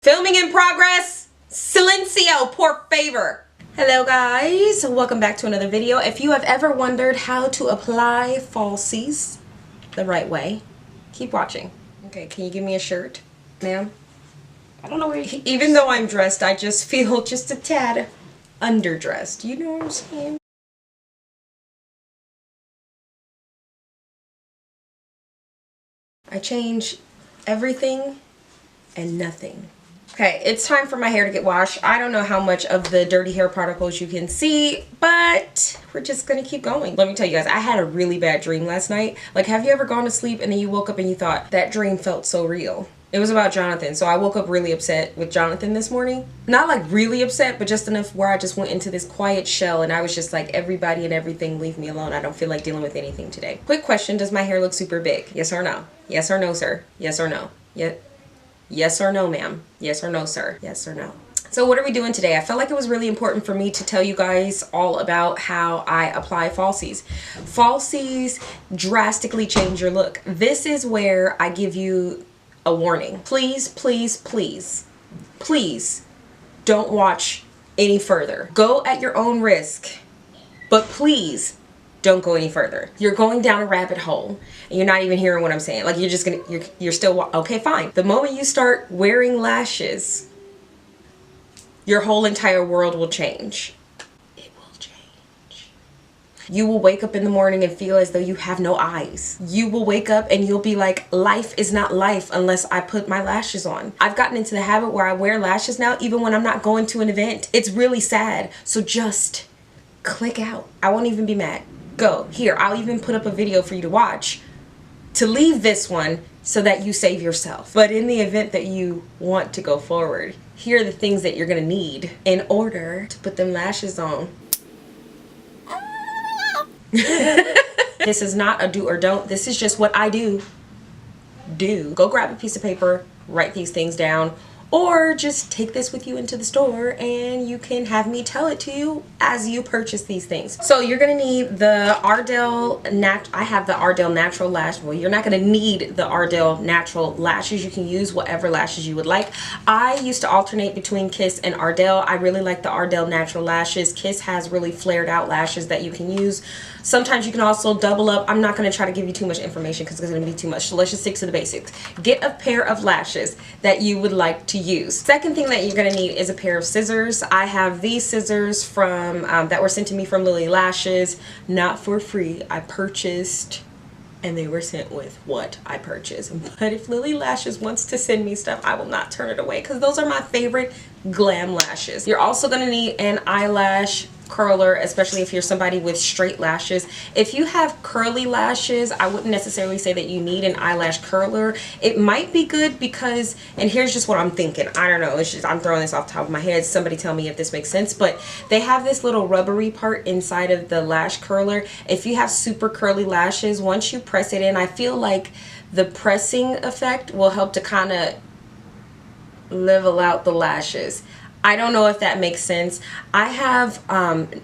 Filming in progress. Silencio, por favor. Hello guys, welcome back to another video. If you have ever wondered how to apply falsies the right way, keep watching. Okay, can you give me a shirt, ma'am? I don't know where you... Even though I'm dressed, I just feel just a tad underdressed. You know what I'm saying? I change everything and nothing. Okay, it's time for my hair to get washed. I don't know how much of the dirty hair particles you can see, but we're just gonna keep going. Let me tell you guys, I had a really bad dream last night. Like, have you ever gone to sleep and then you woke up and you thought, that dream felt so real? It was about Jonathan, so I woke up really upset with Jonathan this morning. Not like really upset, but just enough where I just went into this quiet shell and I was just like, everybody and everything, leave me alone. I don't feel like dealing with anything today. Quick question, does my hair look super big? Yes or no? Yes or no, sir? Yes or no? Yes or no, ma'am? Yes or no, sir? Yes or no? So what are we doing today? I felt like it was really important for me to tell you guys all about how I apply falsies. Falsies drastically change your look. This is where I give you a warning. Please, please, please, please don't watch any further. Go at your own risk, but please don't go any further. You're going down a rabbit hole and you're not even hearing what I'm saying. Like, you're just gonna, you're still, okay, fine. The moment you start wearing lashes, your whole entire world will change. It will change. You will wake up in the morning and feel as though you have no eyes. You will wake up and you'll be like, life is not life unless I put my lashes on. I've gotten into the habit where I wear lashes now even when I'm not going to an event. It's really sad. So just click out. I won't even be mad. Go. Here, I'll even put up a video for you to watch to leave this one so that you save yourself. But in the event that you want to go forward, here are the things that you're gonna need in order to put them lashes on. This is not a do or don't. This is just what I do. Go grab a piece of paper, write these things down, or just take this with you into the store and you can have me tell it to you as you purchase these things. So you're gonna need the Ardell I have the Ardell Natural Lash. Well, you're not gonna need the Ardell Natural Lashes. You can use whatever lashes you would like. I used to alternate between Kiss and Ardell. I really like the Ardell Natural Lashes. Kiss has really flared out lashes that you can use. Sometimes you can also double up. I'm not going to try to give you too much information because it's going to be too much. So let's just stick to the basics. Get a pair of lashes that you would like to use. Second thing that you're going to need is a pair of scissors. I have these scissors from that were sent to me from Lily Lashes. Not for free. I purchased and they were sent with what I purchased. But if Lily Lashes wants to send me stuff, I will not turn it away because those are my favorite glam lashes. You're also going to need an eyelash curler, especially if you're somebody with straight lashes. If you have curly lashes, I wouldn't necessarily say that you need an eyelash curler. It might be good because, and here's just what I'm thinking, I don't know, it's just, I'm throwing this off the top of my head, somebody tell me if this makes sense, but they have this little rubbery part inside of the lash curler. If you have super curly lashes, once you press it in, I feel like the pressing effect will help to kind of level out the lashes. I don't know if that makes sense. I have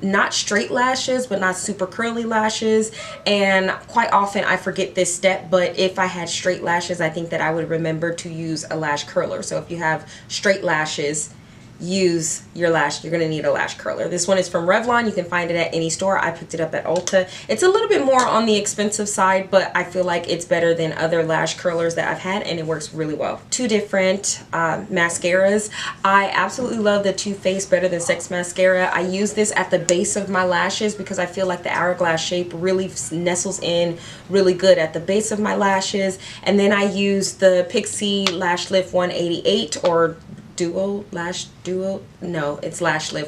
not straight lashes, but not super curly lashes. And quite often I forget this step, but if I had straight lashes, I think that I would remember to use a lash curler. So if you have straight lashes, use your lash, you're gonna need a lash curler. This one is from Revlon. You can find it at any store. I picked it up at Ulta. It's a little bit more on the expensive side, but I feel like it's better than other lash curlers that I've had and it works really well. Two different mascaras. I absolutely love the Too Faced Better Than Sex mascara. I use this at the base of my lashes because I feel like the hourglass shape really nestles in really good at the base of my lashes. And then I use the Pixie Lash Lift 188 or Lash Lift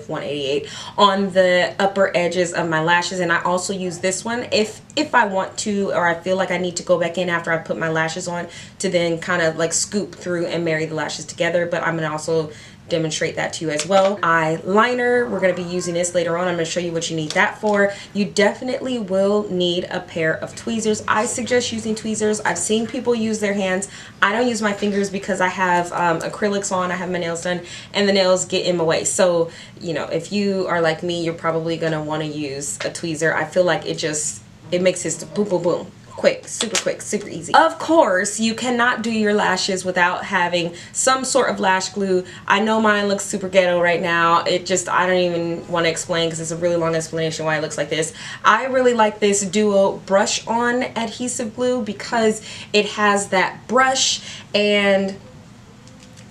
188 on the upper edges of my lashes. And I also use this one if I want to, or I feel like I need to go back in after I put my lashes on to then kind of like scoop through and marry the lashes together. But I'm gonna also demonstrate that to you as well. Eyeliner, we're going to be using this later on. I'm going to show you what you need that for. You definitely will need a pair of tweezers. I suggest using tweezers. I've seen people use their hands. I don't use my fingers because I have acrylics on, I have my nails done, and the nails get in my way. So, you know, if you are like me, you're probably going to want to use a tweezer. I feel like it makes this boom, boom, boom. quick, super easy. Of course, you cannot do your lashes without having some sort of lash glue. I know mine looks super ghetto right now. It just, I don't even want to explain because it's a really long explanation why it looks like this. I really like this Duo brush on adhesive glue because it has that brush, and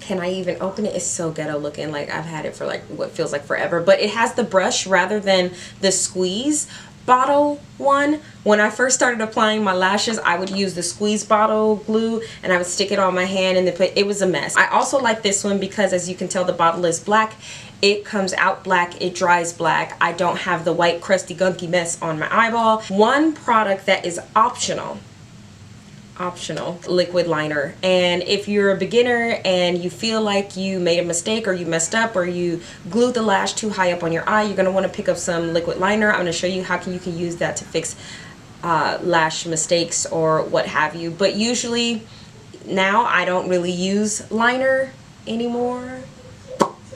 can I even open it? It's so ghetto looking. Like, I've had it for like what feels like forever, but it has the brush rather than the squeeze bottle one. When I first started applying my lashes, I would use the squeeze bottle glue and I would stick it on my hand, and it was a mess. I also like this one because, as you can tell, the bottle is black. It comes out black, it dries black. I don't have the white crusty gunky mess on my eyeball. One product that is optional, liquid liner. And if you're a beginner and you feel like you made a mistake or you messed up or you glued the lash too high up on your eye, you're going to want to pick up some liquid liner. I'm going to show you how you can use that to fix lash mistakes or what have you. But usually now I don't really use liner anymore.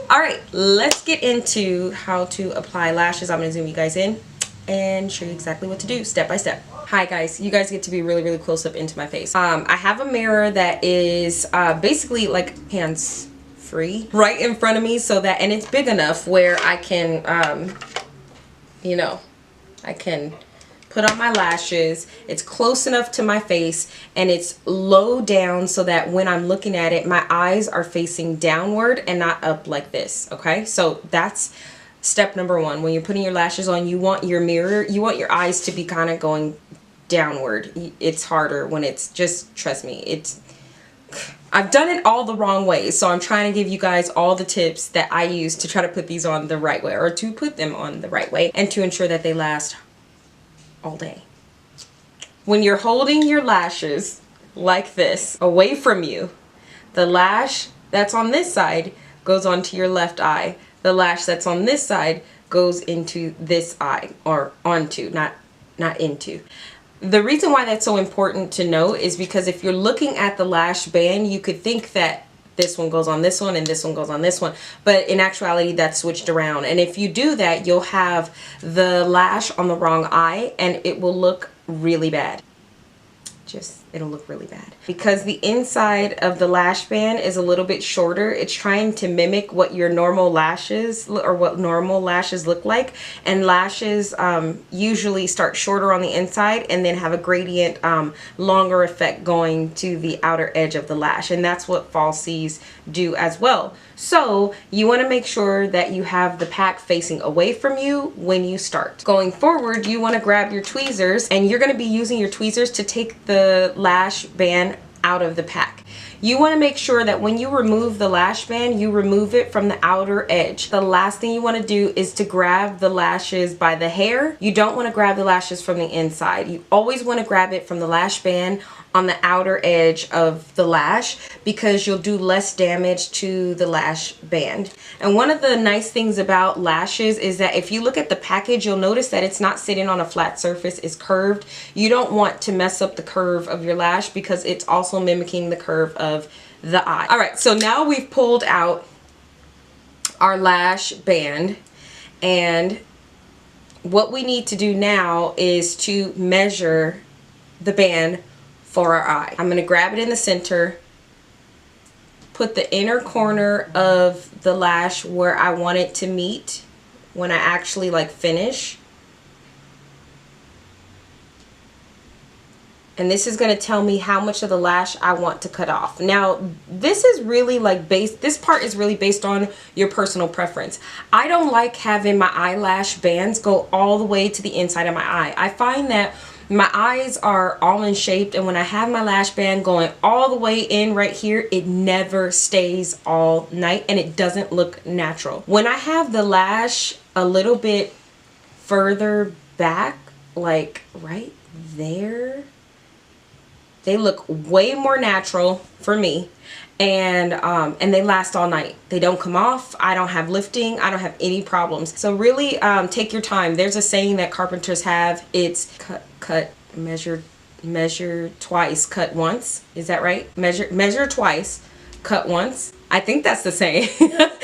Alright, let's get into how to apply lashes. I'm going to zoom you guys in and show you exactly what to do step by step. Hi guys, you guys get to be really close up into my face. I have a mirror that is basically like hands free right in front of me, so that, and it's big enough where I can you know, I can put on my lashes. It's close enough to my face and it's low down so that when I'm looking at it, my eyes are facing downward and not up like this. Okay, so that's step number one. When you're putting your lashes on, you want your mirror, you want your eyes to be kind of going downward. It's harder when it's just, trust me, I've done it all the wrong ways, so I'm trying to give you guys all the tips that I use to try to put these on the right way, or to put them on the right way, and to ensure that they last all day. When you're holding your lashes like this away from you, the lash that's on this side goes onto your left eye. The lash that's on this side goes into this eye, or onto, not into. The reason why that's so important to know is because if you're looking at the lash band, you could think that this one goes on this one and this one goes on this one, but in actuality that's switched around. And if you do that, you'll have the lash on the wrong eye and it will look really bad. It'll look really bad because the inside of the lash band is a little bit shorter. It's trying to mimic what your normal lashes, or what normal lashes look like, and lashes usually start shorter on the inside and then have a gradient longer effect going to the outer edge of the lash, and that's what falsies do as well. So you want to make sure that you have the pack facing away from you when you start. Going forward, you want to grab your tweezers, and you're going to be using your tweezers to take the lash band out of the pack. You want to make sure that when you remove the lash band, you remove it from the outer edge. The last thing you want to do is to grab the lashes by the hair. You don't want to grab the lashes from the inside. You always want to grab it from the lash band on the outer edge of the lash, because you'll do less damage to the lash band. And one of the nice things about lashes is that if you look at the package, you'll notice that it's not sitting on a flat surface, it's curved. You don't want to mess up the curve of your lash because it's also mimicking the curve of the eye. Alright, so now we've pulled out our lash band, and what we need to do now is to measure the band for our eye. I'm going to grab it in the center, put the inner corner of the lash where I want it to meet when I actually finish. And this is going to tell me how much of the lash I want to cut off. Now, this is really this part is really based on your personal preference. I don't like having my eyelash bands go all the way to the inside of my eye. I find that my eyes are almond shaped, and when I have my lash band going all the way in right here, it never stays all night and it doesn't look natural. When I have the lash a little bit further back, like right there, they look way more natural for me, and they last all night. They don't come off. I don't have lifting. I don't have any problems. So really take your time. There's a saying that carpenters have. It's cut, measure twice, cut once. Is that right? Measure twice, cut once. I think that's the saying.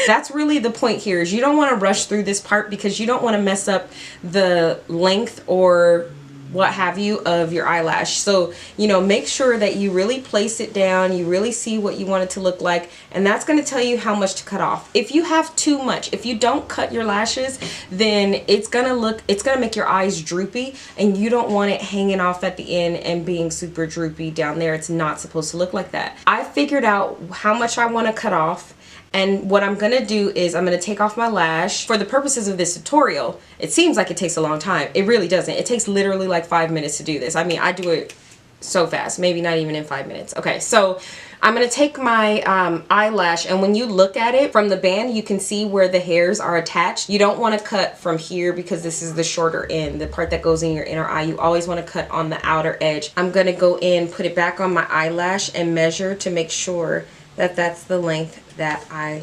That's really the point here, is you don't want to rush through this part because you don't want to mess up the length or what have you of your eyelash. So, you know, make sure that you really place it down, you really see what you want it to look like, and that's going to tell you how much to cut off. If you have too much, if you don't cut your lashes, then it's going to make your eyes droopy, and you don't want it hanging off at the end and being super droopy down there. It's not supposed to look like that. I figured out how much I want to cut off. And what I'm gonna do is I'm gonna take off my lash. For the purposes of this tutorial, it seems like it takes a long time. It really doesn't. It takes literally like 5 minutes to do this. I mean, I do it so fast, maybe not even in 5 minutes. Okay, so I'm gonna take my eyelash, and when you look at it from the band, you can see where the hairs are attached. You don't wanna cut from here because this is the shorter end, the part that goes in your inner eye. You always wanna cut on the outer edge. I'm gonna go in, put it back on my eyelash, and measure to make sure that that's the length that I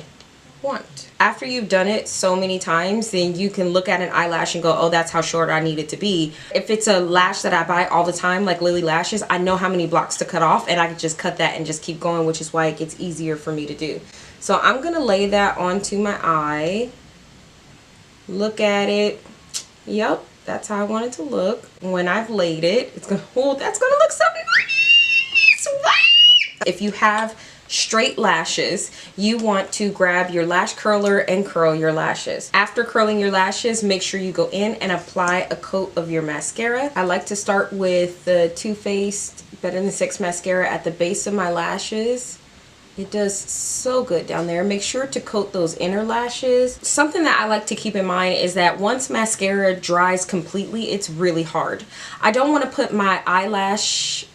want. After you've done it so many times, then you can look at an eyelash and go, oh, that's how short I need it to be. If it's a lash that I buy all the time, like Lily Lashes, I know how many blocks to cut off, and I can just cut that and just keep going, which is why it gets easier for me to do. So I'm gonna lay that onto my eye, look at it. Yep, that's how I want it to look. When I've laid it, it's gonna, oh, that's gonna look so nice. If you have straight lashes, you want to grab your lash curler and curl your lashes. After curling your lashes, make sure you go in and apply a coat of your mascara. I like to start with the Too Faced Better Than Sex mascara at the base of my lashes. It does so good down there. Make sure to coat those inner lashes. Something that I like to keep in mind is that once mascara dries completely, it's really hard. I don't want to put my eyelash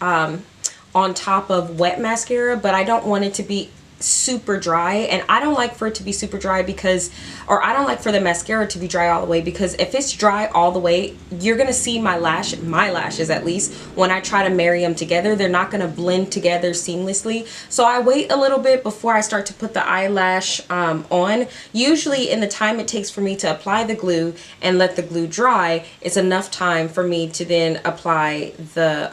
on top of wet mascara, but I don't want it to be super dry, and I don't like for it to be super dry because, or I don't like for the mascara to be dry all the way, because if it's dry all the way, you're gonna see my lashes at least, when I try to marry them together, they're not gonna blend together seamlessly. So I wait a little bit before I start to put the eyelash on. Usually in the time it takes for me to apply the glue and let the glue dry, it's enough time for me to then apply the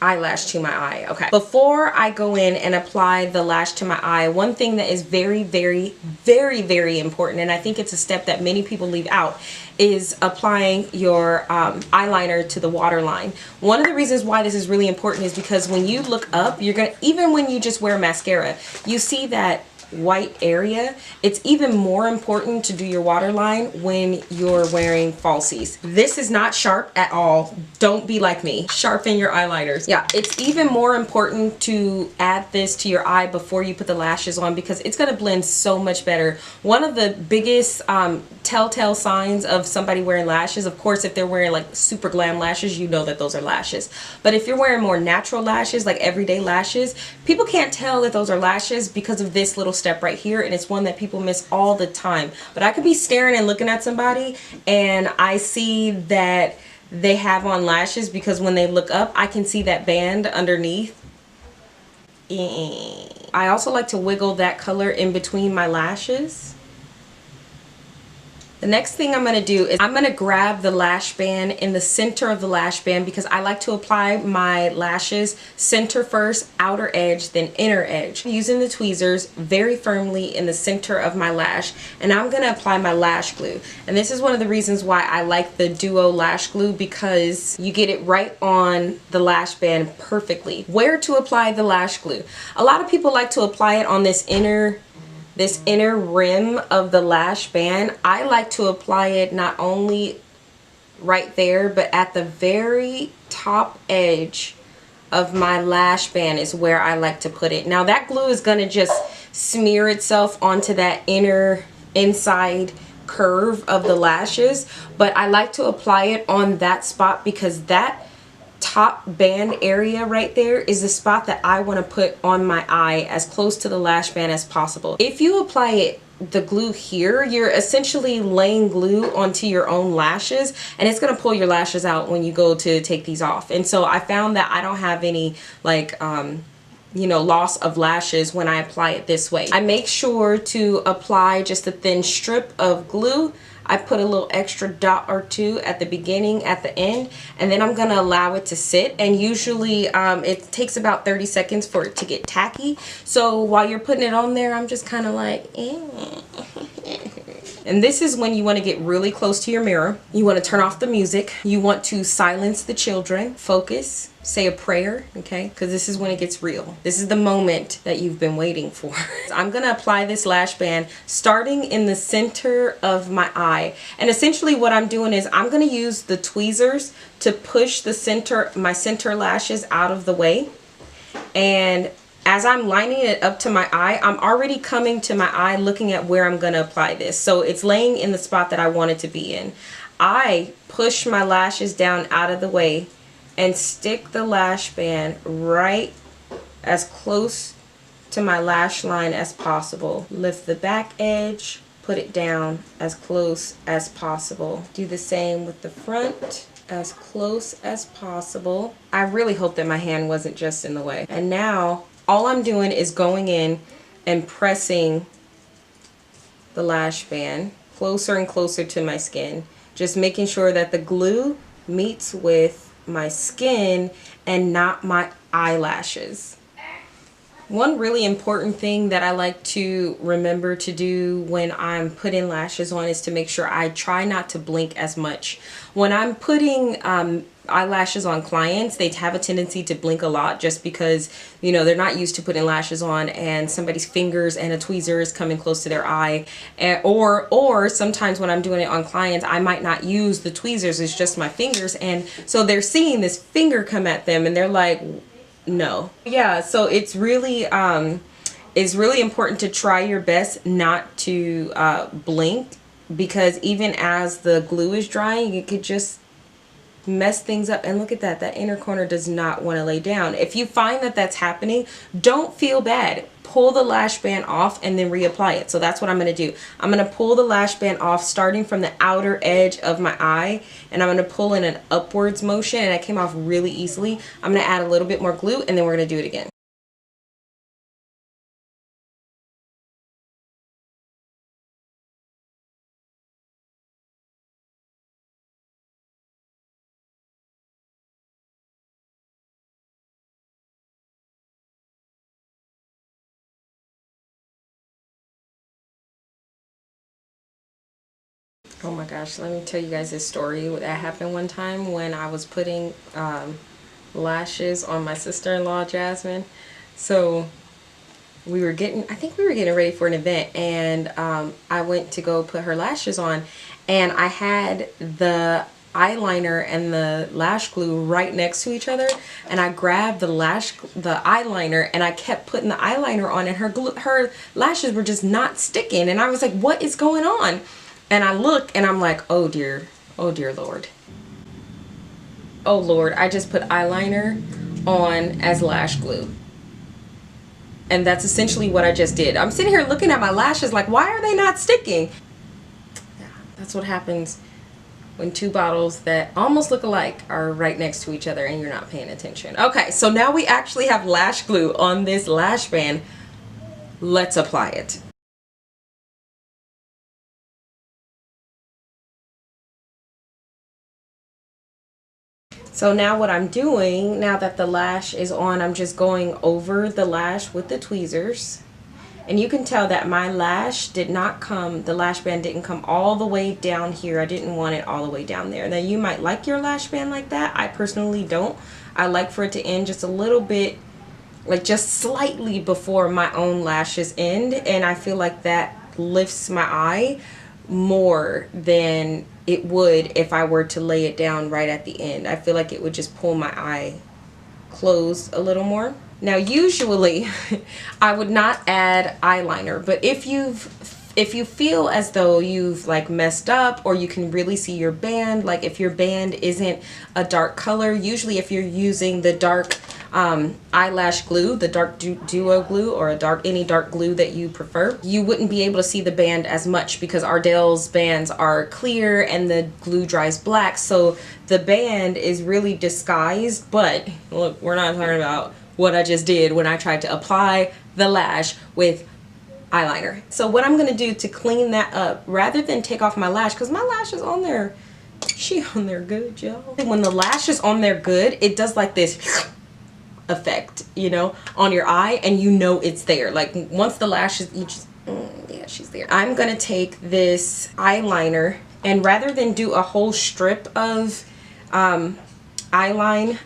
eyelash to my eye. Okay, before I go in and apply the lash to my eye, one thing that is very, very, very, very important, and I think it's a step that many people leave out, is applying your eyeliner to the waterline. One of the reasons why this is really important is because when you look up, you're gonna, even when you just wear mascara, you see that white area. It's even more important to do your waterline when you're wearing falsies. This is not sharp at all. Don't be like me. Sharpen your eyeliners. Yeah, it's even more important to add this to your eye before you put the lashes on, because it's going to blend so much better. One of the biggest telltale signs of somebody wearing lashes, of course, if they're wearing like super glam lashes, you know that those are lashes. But if you're wearing more natural lashes, like everyday lashes, people can't tell that those are lashes because of this little step right here, and it's one that people miss all the time. But I could be staring and looking at somebody and I see that they have on lashes, because when they look up, I can see that band underneath. I also like to wiggle that color in between my lashes. The next thing I'm going to do is I'm going to grab the lash band in the center of the lash band, because I like to apply my lashes center first, outer edge, then inner edge. Using the tweezers very firmly in the center of my lash, and I'm going to apply my lash glue. And this is one of the reasons why I like the Duo Lash Glue, because you get it right on the lash band perfectly. Where to apply the lash glue? A lot of people like to apply it on this inner rim of the lash band. I like to apply it not only right there, but at the very top edge of my lash band is where I like to put it. Now that glue is going to just smear itself onto that inside curve of the lashes, but I like to apply it on that spot, because that top band area right there is the spot that I want to put on my eye as close to the lash band as possible. If you apply the glue here, you're essentially laying glue onto your own lashes, and it's going to pull your lashes out when you go to take these off. And so I found that I don't have any like you know, loss of lashes when I apply it this way. I make sure to apply just a thin strip of glue. I put a little extra dot or two at the beginning, at the end, and then I'm going to allow it to sit. And usually it takes about 30 seconds for it to get tacky. So while you're putting it on there, I'm just kind of like, And this is when you want to get really close to your mirror. You want to turn off the music. You want to silence the children. Focus. Say a prayer, okay? Because this is when it gets real. This is the moment that you've been waiting for. I'm going to apply this lash band starting in the center of my eye. And essentially what I'm doing is I'm going to use the tweezers to push the my center lashes out of the way. And as I'm lining it up to my eye, I'm already coming to my eye looking at where I'm going to apply this. So it's laying in the spot that I want it to be in. I push my lashes down out of the way and stick the lash band right as close to my lash line as possible. Lift the back edge, put it down as close as possible. Do the same with the front, as close as possible. I really hope that my hand wasn't just in the way. And now all I'm doing is going in and pressing the lash band closer and closer to my skin. Just making sure that the glue meets with my skin and not my eyelashes. One really important thing that I like to remember to do when I'm putting lashes on is to make sure I try not to blink as much. When I'm putting eyelashes on clients, they have a tendency to blink a lot just because, you know, they're not used to putting lashes on and somebody's fingers and a tweezer is coming close to their eye. Or sometimes when I'm doing it on clients, I might not use the tweezers, it's just my fingers, and so they're seeing this finger come at them and they're like, no. Yeah, so it's really important to try your best not to blink, because even as the glue is drying, it could just mess things up. And look at that, that inner corner does not want to lay down. If you find that that's happening, don't feel bad. Pull the lash band off and then reapply it. So that's what I'm going to do. I'm going to pull the lash band off starting from the outer edge of my eye, and I'm going to pull in an upwards motion, and it came off really easily. I'm going to add a little bit more glue and then we're going to do it again. Oh my gosh, let me tell you guys this story that happened one time when I was putting lashes on my sister-in-law, Jasmine. So we were getting, I think we were getting ready for an event, and I went to go put her lashes on, and I had the eyeliner and the lash glue right next to each other, and I grabbed the eyeliner and I kept putting the eyeliner on, and her lashes were just not sticking, and I was like, what is going on? And I look and I'm like, oh dear Lord. Oh Lord, I just put eyeliner on as lash glue. And that's essentially what I just did. I'm sitting here looking at my lashes like, why are they not sticking? Yeah, that's what happens when two bottles that almost look alike are right next to each other and you're not paying attention. Okay, so now we actually have lash glue on this lash band. Let's apply it. So now what I'm doing, now that the lash is on, I'm just going over the lash with the tweezers. And you can tell that my lash did not come, the lash band didn't come all the way down here. I didn't want it all the way down there. Now you might like your lash band like that. I personally don't. I like for it to end just a little bit, like just slightly before my own lashes end. And I feel like that lifts my eye more than it would if I were to lay it down right at the end. I feel like it would just pull my eye closed a little more. Now usually I would not add eyeliner, but if you feel as though you've like messed up, or you can really see your band, like if your band isn't a dark color, usually if you're using the dark eyelash glue, the dark duo glue, or any dark glue that you prefer, you wouldn't be able to see the band as much because Ardell's bands are clear and the glue dries black, so the band is really disguised. But look, we're not talking about what I just did when I tried to apply the lash with eyeliner. So what I'm gonna do to clean that up, rather than take off my lash, because my lash is on there, she on there good, y'all. When the lash is on there good, it does like this effect, you know, on your eye, and you know it's there. Like once the lashes, you just, yeah, she's there. I'm gonna take this eyeliner, and rather than do a whole strip of eyeliner,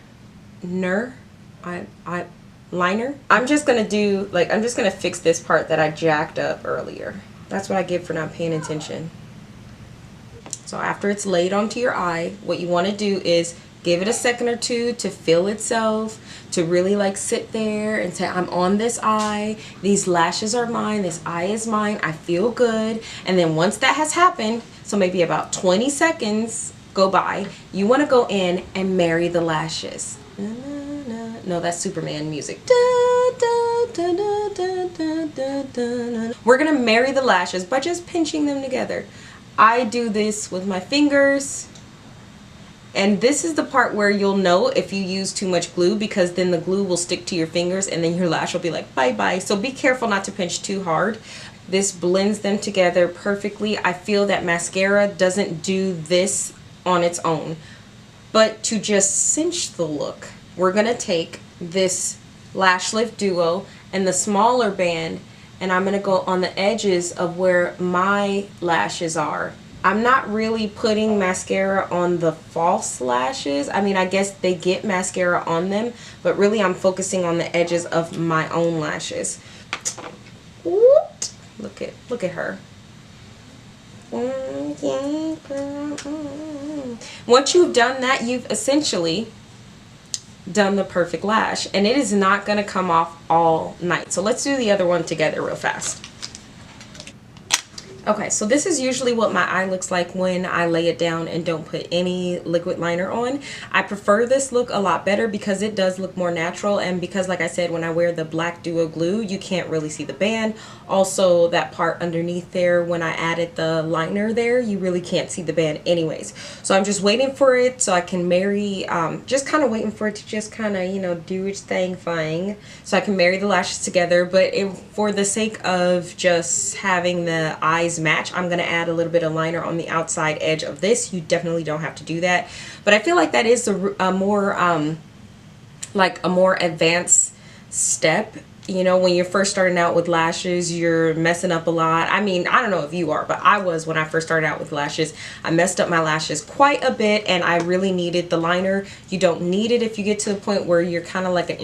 I'm just gonna do, like, I'm just gonna fix this part that I jacked up earlier. That's what I get for not paying attention. So after it's laid onto your eye, what you want to do is give it a second or two to feel itself, to really like sit there and say, I'm on this eye, these lashes are mine, this eye is mine, I feel good. And then once that has happened, so maybe about 20 seconds go by, you want to go in and marry the lashes. No, that's Superman music. We're gonna marry the lashes by just pinching them together. I do this with my fingers, and this is the part where you'll know if you use too much glue, because then the glue will stick to your fingers and then your lash will be like bye bye. So be careful not to pinch too hard. This blends them together perfectly. I feel that mascara doesn't do this on its own, but to just cinch the look, we're gonna take this Lash Lift Duo and the smaller band, and I'm gonna go on the edges of where my lashes are. I'm not really putting mascara on the false lashes. I mean, I guess they get mascara on them, but really I'm focusing on the edges of my own lashes. Look at her. Once you've done that, you've essentially done the perfect lash, and it is not going to come off all night. So let's do the other one together real fast. Okay, so this is usually what my eye looks like when I lay it down and don't put any liquid liner on. I prefer this look a lot better because it does look more natural, and because, like I said, when I wear the black duo glue, you can't really see the band. Also, that part underneath there, when I added the liner there, you really can't see the band anyways. So I'm just waiting for it so I can marry, just kind of waiting for it to just kind of, you know, do its thing, so I can marry the lashes together. But for the sake of just having the eyes match, I'm going to add a little bit of liner on the outside edge of this. You definitely don't have to do that, but I feel like that is a more advanced step. You know, when you're first starting out with lashes, you're messing up a lot. I mean, I don't know if you are, but I was when I first started out with lashes. I messed up my lashes quite a bit, and I really needed the liner. You don't need it if you get to the point where you're kind of like an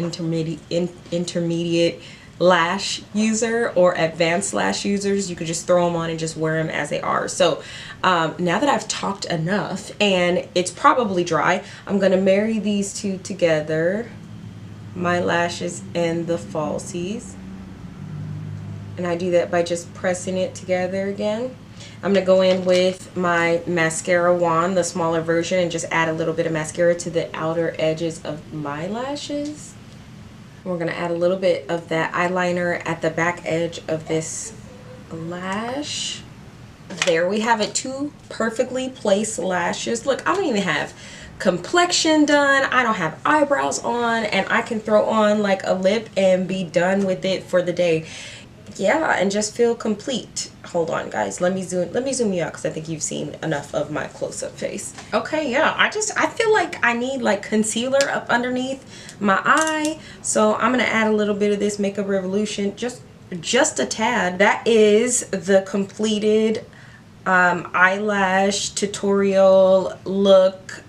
intermediate lash user or advanced lash users. You could just throw them on and just wear them as they are. So now that I've talked enough and it's probably dry, I'm gonna marry these two together, my lashes and the falsies, and I do that by just pressing it together again. I'm gonna go in with my mascara wand, the smaller version, and just add a little bit of mascara to the outer edges of my lashes. We're going to add a little bit of that eyeliner at the back edge of this lash. There we have it, two perfectly placed lashes. Look, I don't even have complexion done. I don't have eyebrows on, and I can throw on like a lip and be done with it for the day. Yeah, and just feel complete. Hold on, guys. Let me zoom you out because I think you've seen enough of my close-up face. Okay, yeah, I feel like I need like concealer up underneath my eye, so I'm gonna add a little bit of this Makeup Revolution, just a tad. That is the completed eyelash tutorial look,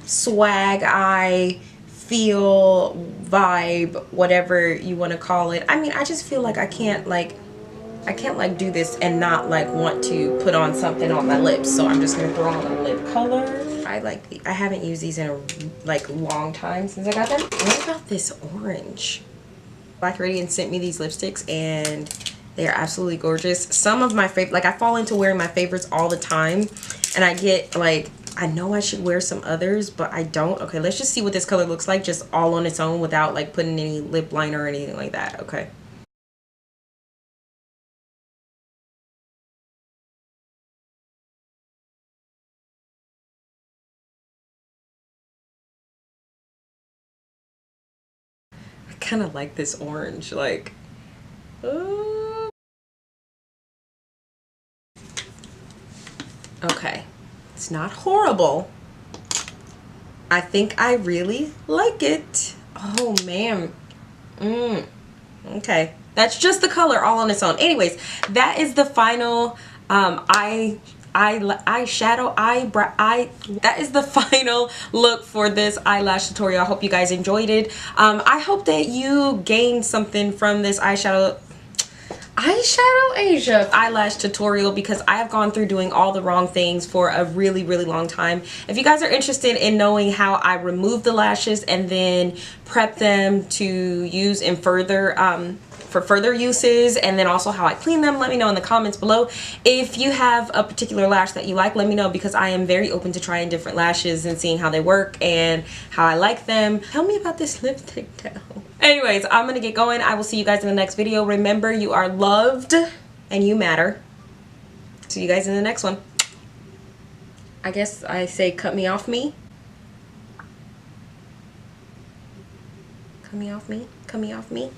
swag eye, feel, vibe, whatever you want to call it. I mean, I just feel like I can't do this and not like want to put on something on my lips. So I'm just gonna throw on a lip color. I haven't used these in a long time since I got them. What about this orange? Black Radiance sent me these lipsticks and they are absolutely gorgeous. Some of my favorite, like I fall into wearing my favorites all the time, and I get like, I know I should wear some others, but I don't. Okay, let's just see what this color looks like just all on its own without like putting any lip liner or anything like that. Okay. I kind of like this orange, like, okay, it's not horrible. I think I really like it. Oh man. Okay, That's just the color all on its own. Anyways, that is the final that is the final look for this eyelash tutorial. I hope you guys enjoyed it. I hope that you gained something from this eyeshadow Asia eyelash tutorial, because I have gone through doing all the wrong things for a really long time. If you guys are interested in knowing how I remove the lashes and then prep them to use in further for further uses, and then also how I clean them, let me know in the comments below. If you have a particular lash that you like, let me know, because I am very open to trying different lashes and seeing how they work and how I like them. Tell me about this lipstick though. Anyways, I'm gonna get going. I will see you guys in the next video. Remember, you are loved and you matter. See you guys in the next one. I guess I say cut me off me. Cut me off me. Cut me off me.